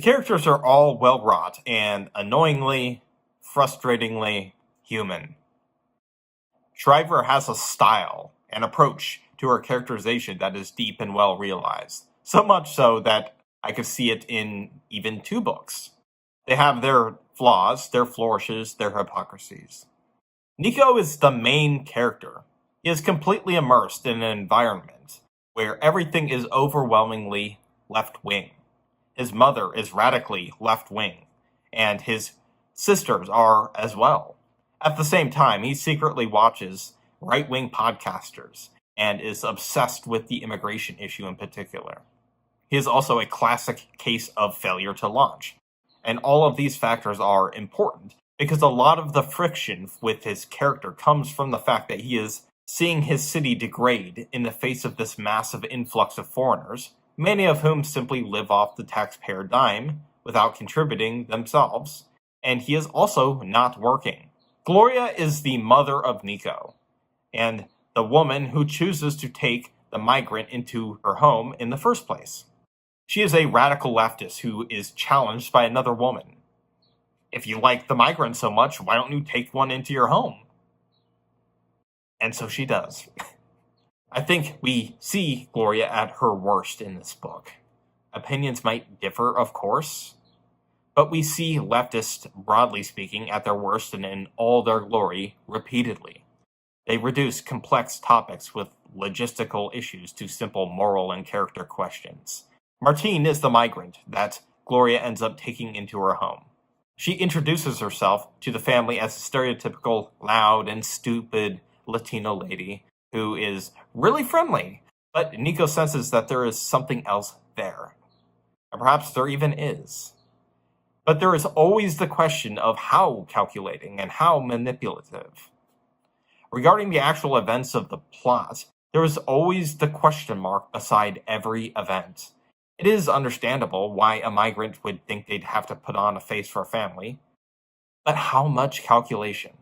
characters are all well wrought and annoyingly, frustratingly human. Shriver has a style, an approach to her characterization that is deep and well realized. So much so that I could see it in even 2 books. They have their flaws, their flourishes, their hypocrisies. Nico is the main character. He is completely immersed in an environment where everything is overwhelmingly left-wing. His mother is radically left-wing, and his sisters are as well. At the same time, he secretly watches right-wing podcasters and is obsessed with the immigration issue in particular. He is also a classic case of failure to launch. And all of these factors are important because a lot of the friction with his character comes from the fact that he is seeing his city degrade in the face of this massive influx of foreigners, many of whom simply live off the taxpayer dime without contributing themselves, and he is also not working. Gloria is the mother of Nico, and the woman who chooses to take the migrant into her home in the first place. She is a radical leftist who is challenged by another woman. If you like the migrant so much, why don't you take one into your home? And so she does. I think we see Gloria at her worst in this book. Opinions might differ, of course, but we see leftists, broadly speaking, at their worst and in all their glory repeatedly. They reduce complex topics with logistical issues to simple moral and character questions. Martine is the migrant that Gloria ends up taking into her home. She introduces herself to the family as a stereotypical loud and stupid Latino lady who is really friendly, but Nico senses that there is something else there. And perhaps there even is. But there is always the question of how calculating and how manipulative. Regarding the actual events of the plot, there is always the question mark beside every event. It is understandable why a migrant would think they'd have to put on a face for a family, but how much calculation?